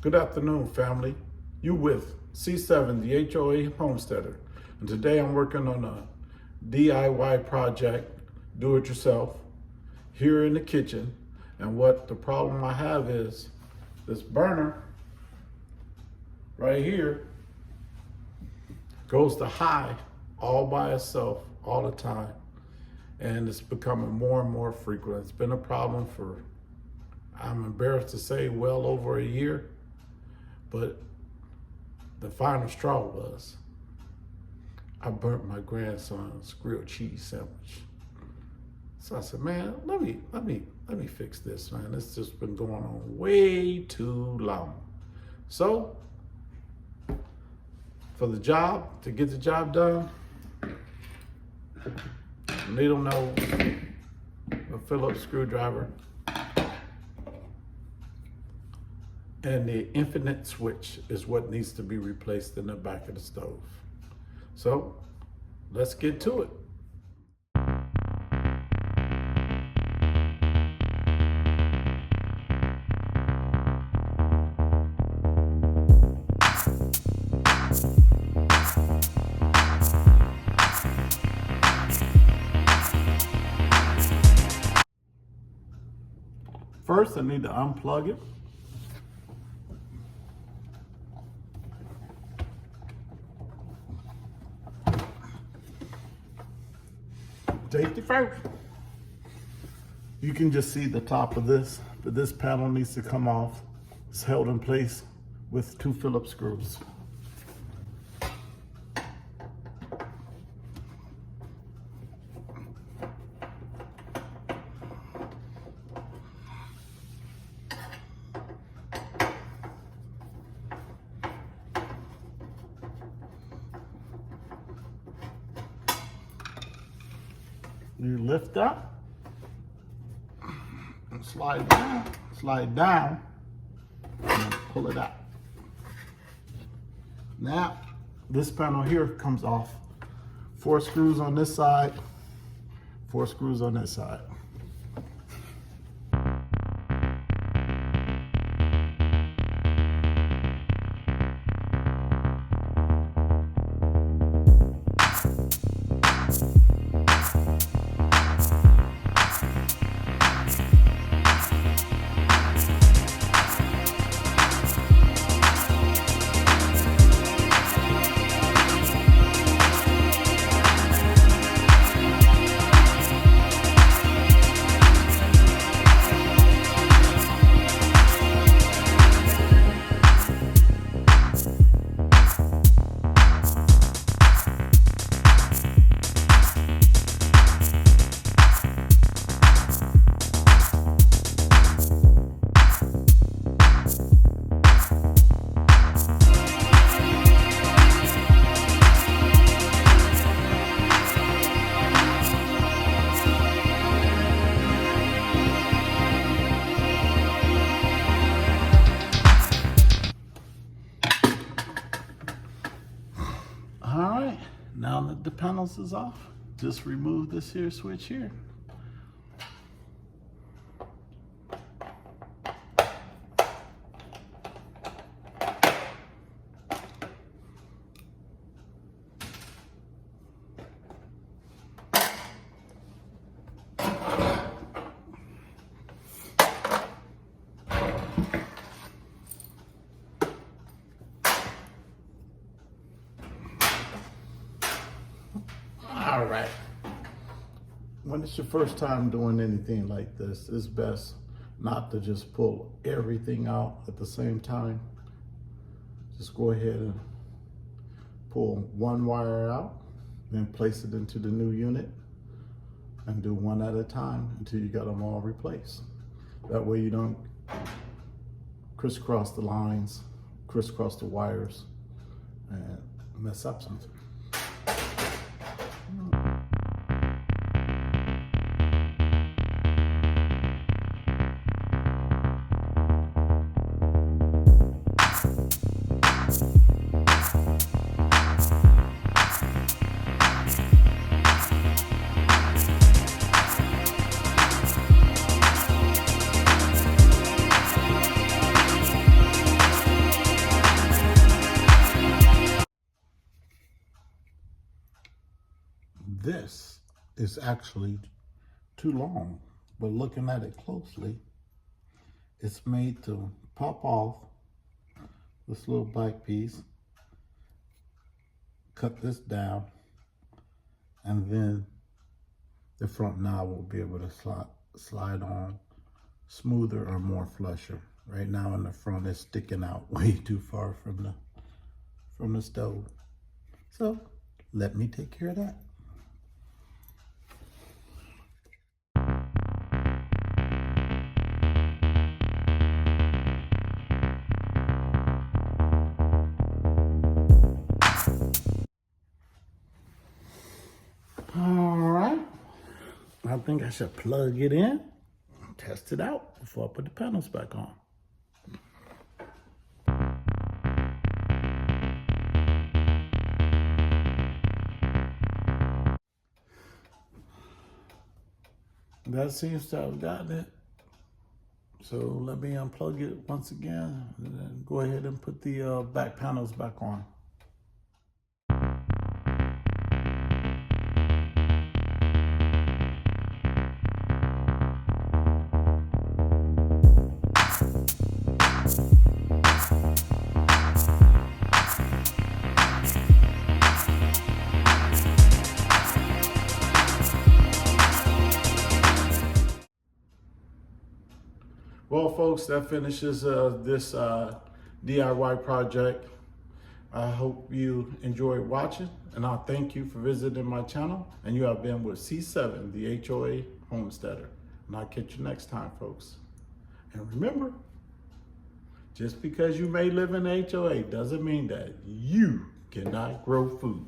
Good afternoon, family. You with C7, the HOA Homesteader. And today I'm working on a DIY project, do it yourself, here in the kitchen. And what the problem I have is this burner right here goes to high all by itself all the time. And it's becoming more and more frequent. It's been a problem for, I'm embarrassed to say, well over a year. But the final straw was I burnt my grandson's grilled cheese sandwich. So I said, man, let me fix this, man. It's just been going on way too long. So for the job, to get the job done, needle nose, a Phillips screwdriver, and the infinite switch is what needs to be replaced in the back of the stove. So let's get to it. First, I need to unplug it. Safety first. You can just see the top of this, but this panel needs to come off. It's held in place with 2 Phillips screws. You lift up and slide down, and pull it out. Now, this panel here comes off. 4 screws on this side, 4 screws on this side. Now that the panels is off, just remove this here switch here. All right. When it's your first time doing anything like this, it's best not to just pull everything out at the same time. Just go ahead and pull one wire out, then place it into the new unit and do one at a time until you got them all replaced. That way you don't crisscross the lines, crisscross the wires, and mess up something. this is actually too long, but looking at it closely, it's made to pop off this little back piece, cut this down, and then the front knob will be able to slide on smoother or more flusher. Right now in the front it's sticking out way too far from the stove. So let me take care of that. All right, I think I should plug it in, test it out before I put the panels back on. That seems to have gotten it. So let me unplug it once again and then go ahead and put the back panels back on. Well, folks, that finishes this DIY project. I hope you enjoyed watching, and I thank you for visiting my channel. And you have been with C7, the HOA Homesteader. And I'll catch you next time, folks. And remember, just because you may live in HOA doesn't mean that you cannot grow food.